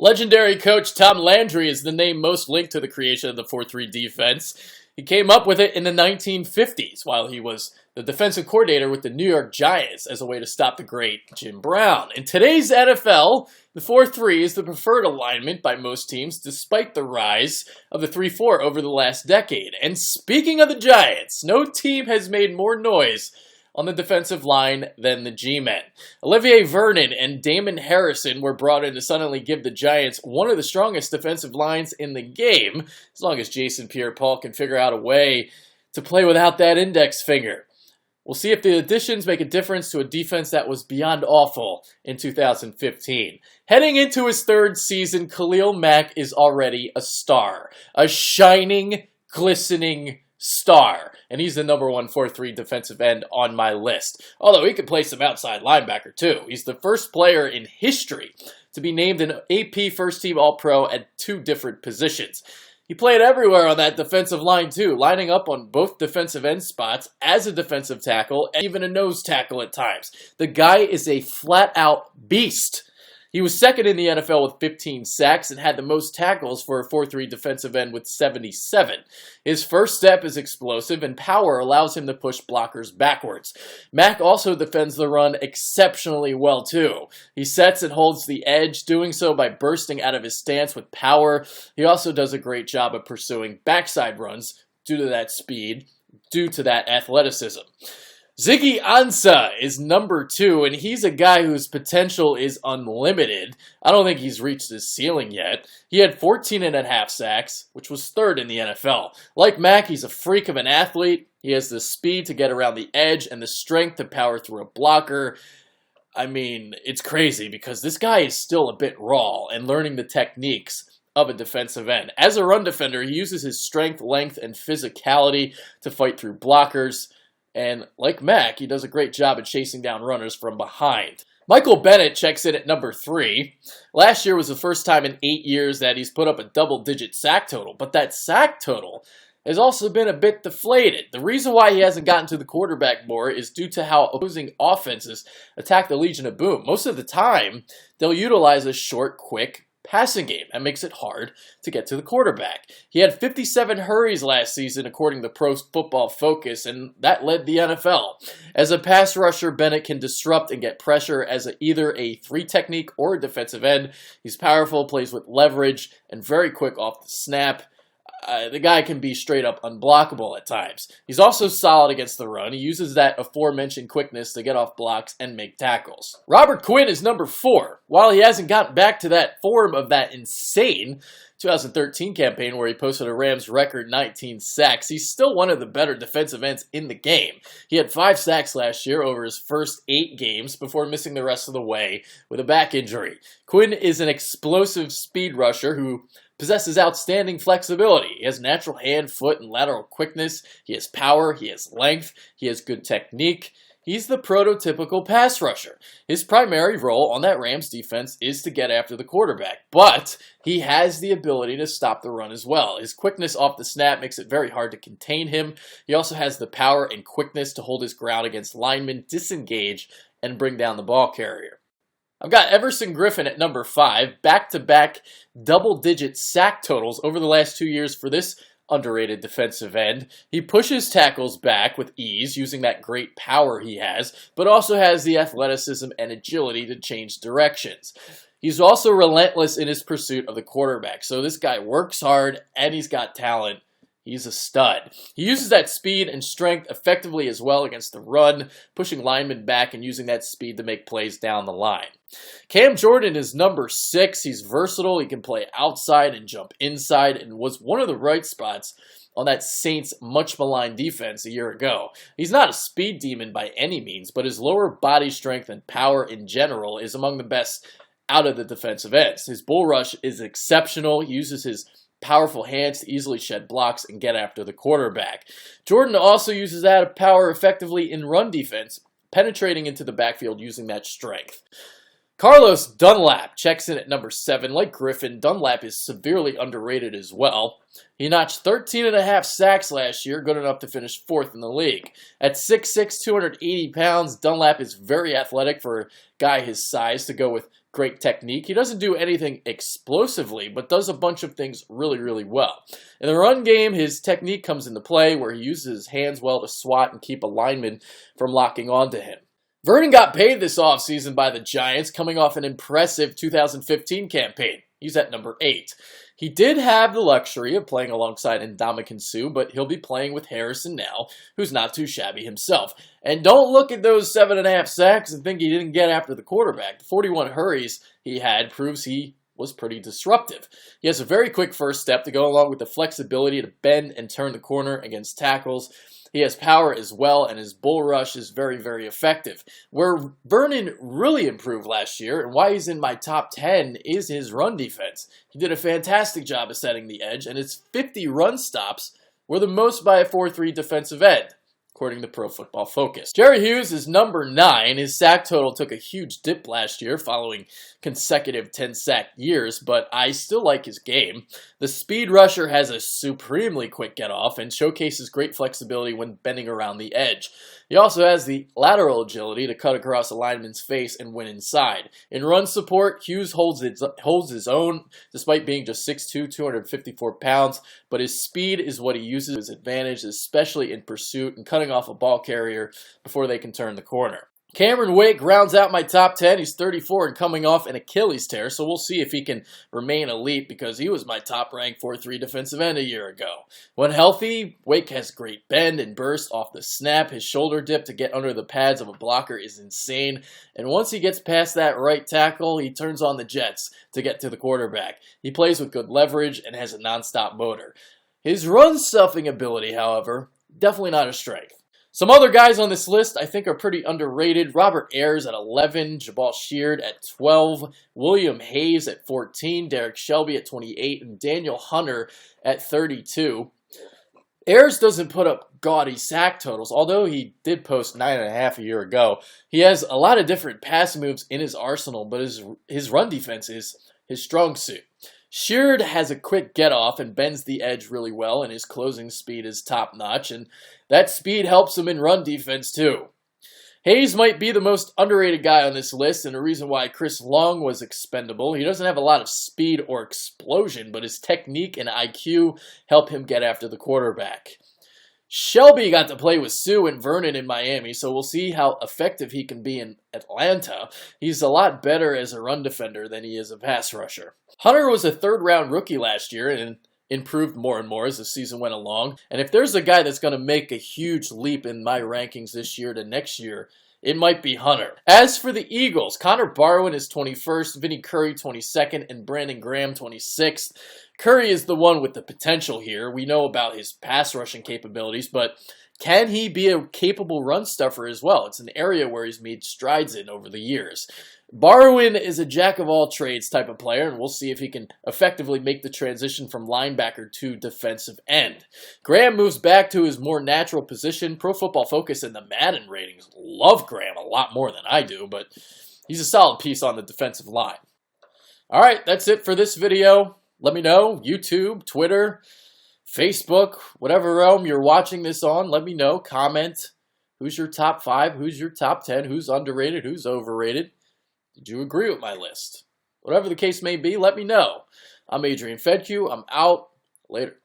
Legendary coach Tom Landry is the name most linked to the creation of the 4-3 defense. He came up with it in the 1950s while he was the defensive coordinator with the New York Giants as a way to stop the great Jim Brown. In today's NFL, the 4-3 is the preferred alignment by most teams despite the rise of the 3-4 over the last decade. And speaking of the Giants, no team has made more noise on the defensive line than the G-Men. Olivier Vernon and Damon Harrison were brought in to suddenly give the Giants one of the strongest defensive lines in the game, as long as Jason Pierre-Paul can figure out a way to play without that index finger. We'll see if the additions make a difference to a defense that was beyond awful in 2015. Heading into his third season, Khalil Mack is already a star. A shining, glistening star. And he's the number one 4-3 defensive end on my list. Although he could play some outside linebacker too. He's the first player in history to be named an AP First Team All-Pro at two different positions. He played everywhere on that defensive line too, lining up on both defensive end spots as a defensive tackle and even a nose tackle at times. The guy is a flat-out beast. He was second in the NFL with 15 sacks and had the most tackles for a 4-3 defensive end with 77. His first step is explosive, and power allows him to push blockers backwards. Mack also defends the run exceptionally well, too. He sets and holds the edge, doing so by bursting out of his stance with power. He also does a great job of pursuing backside runs due to that speed, due to that athleticism. Ziggy Ansah is number 2, and he's a guy whose potential is unlimited. I don't think he's reached his ceiling yet. He had 14.5 sacks, which was third in the NFL. Like Mack, he's a freak of an athlete. He has the speed to get around the edge and the strength to power through a blocker. I mean, it's crazy because this guy is still a bit raw and learning the techniques of a defensive end. As a run defender, he uses his strength, length, and physicality to fight through blockers. And like Mack, he does a great job at chasing down runners from behind. Michael Bennett checks in at number 3. Last year was the first time in 8 years that he's put up a double-digit sack total, but that sack total has also been a bit deflated. The reason why he hasn't gotten to the quarterback more is due to how opposing offenses attack the Legion of Boom. Most of the time, they'll utilize a short, quick passing game. That makes it hard to get to the quarterback. He had 57 hurries last season according to Pro Football Focus, and that led the NFL. As a pass rusher, Bennett can disrupt and get pressure as either a 3 technique or a defensive end. He's powerful, plays with leverage, and very quick off the snap. The guy can be straight up unblockable at times. He's also solid against the run. He uses that aforementioned quickness to get off blocks and make tackles. Robert Quinn is number 4. While he hasn't gotten back to that form of that insane 2013 campaign where he posted a Rams record 19 sacks, he's still one of the better defensive ends in the game. He had 5 sacks last year over his first 8 games before missing the rest of the way with a back injury. Quinn is an explosive speed rusher who possesses outstanding flexibility. He has natural hand, foot, and lateral quickness. He has power. He has length. He has good technique. He's the prototypical pass rusher. His primary role on that Rams defense is to get after the quarterback, but he has the ability to stop the run as well. His quickness off the snap makes it very hard to contain him. He also has the power and quickness to hold his ground against linemen, disengage, and bring down the ball carrier. I've got Everson Griffen at number 5, back-to-back double-digit sack totals over the last 2 years for this underrated defensive end. He pushes tackles back with ease using that great power he has, but also has the athleticism and agility to change directions. He's also relentless in his pursuit of the quarterback, so this guy works hard and he's got talent. He's a stud. He uses that speed and strength effectively as well against the run, pushing linemen back and using that speed to make plays down the line. Cam Jordan is number 6. He's versatile. He can play outside and jump inside and was one of the bright spots on that Saints much maligned defense a year ago. He's not a speed demon by any means, but his lower body strength and power in general is among the best out of the defensive ends. His bull rush is exceptional. He uses his powerful hands to easily shed blocks and get after the quarterback. Jordan also uses that power effectively in run defense, penetrating into the backfield using that strength. Carlos Dunlap checks in at number 7. Like Griffen, Dunlap is severely underrated as well. He notched 13.5 sacks last year, good enough to finish 4th in the league. At 6'6", 280 pounds, Dunlap is very athletic for a guy his size to go with great technique. He doesn't do anything explosively, but does a bunch of things really, really well. In the run game, his technique comes into play where he uses his hands well to swat and keep a lineman from locking onto him. Vernon got paid this offseason by the Giants, coming off an impressive 2015 campaign. He's at number 8. He did have the luxury of playing alongside Ndamukong Suh, but he'll be playing with Harrison now, who's not too shabby himself. And don't look at those 7.5 sacks and think he didn't get after the quarterback. The 41 hurries he had proves he was pretty disruptive. He has a very quick first step to go along with the flexibility to bend and turn the corner against tackles. He has power as well, and his bull rush is very, very effective. Where Vernon really improved last year, and why he's in my top 10, is his run defense. He did a fantastic job of setting the edge, and his 50 run stops were the most by a 4-3 defensive end, according to Pro Football Focus. Jerry Hughes is number 9. His sack total took a huge dip last year following consecutive 10-sack years, but I still like his game. The speed rusher has a supremely quick get-off and showcases great flexibility when bending around the edge. He also has the lateral agility to cut across a lineman's face and win inside. In run support, Hughes holds his own despite being just 6'2", 254 pounds, but his speed is what he uses to his advantage, especially in pursuit and cutting off a ball carrier before they can turn the corner. Cameron Wake rounds out my top 10. He's 34 and coming off an Achilles tear, so we'll see if he can remain elite because he was my top-ranked 4-3 defensive end a year ago. When healthy, Wake has great bend and burst off the snap. His shoulder dip to get under the pads of a blocker is insane, and once he gets past that right tackle, he turns on the jets to get to the quarterback. He plays with good leverage and has a non-stop motor. His run-stuffing ability, however, definitely not a strength. Some other guys on this list I think are pretty underrated. Robert Ayers at 11, Jabaal Sheard at 12, William Hayes at 14, Derrick Shelby at 28, and Daniel Hunter at 32. Ayers doesn't put up gaudy sack totals, although he did post 9.5 a year ago. He has a lot of different pass moves in his arsenal, but his run defense is his strong suit. Sheard has a quick get-off and bends the edge really well, and his closing speed is top-notch, and that speed helps him in run defense too. Hayes might be the most underrated guy on this list, and the reason why Chris Long was expendable. He doesn't have a lot of speed or explosion, but his technique and IQ help him get after the quarterback. Shelby got to play with Suh and Vernon in Miami, so we'll see how effective he can be in Atlanta. He's a lot better as a run defender than he is a pass rusher. Hunter was a third-round rookie last year and improved more and more as the season went along. And if there's a guy that's going to make a huge leap in my rankings this year to next year, it might be Hunter. As for the Eagles, Connor Barwin is 21st, Vinny Curry 22nd, and Brandon Graham 26th. Curry is the one with the potential here. We know about his pass rushing capabilities, but can he be a capable run stuffer as well? It's an area where he's made strides in over the years. Barwin is a jack-of-all-trades type of player, and we'll see if he can effectively make the transition from linebacker to defensive end. Graham moves back to his more natural position. Pro Football Focus and the Madden ratings love Graham a lot more than I do, but he's a solid piece on the defensive line. All right, that's it for this video. Let me know, YouTube, Twitter, Facebook, whatever realm you're watching this on, let me know. Comment. Who's your top 5? Who's your top 10? Who's underrated? Who's overrated? Did you agree with my list? Whatever the case may be, let me know. I'm Adrian Fedke. I'm out. Later.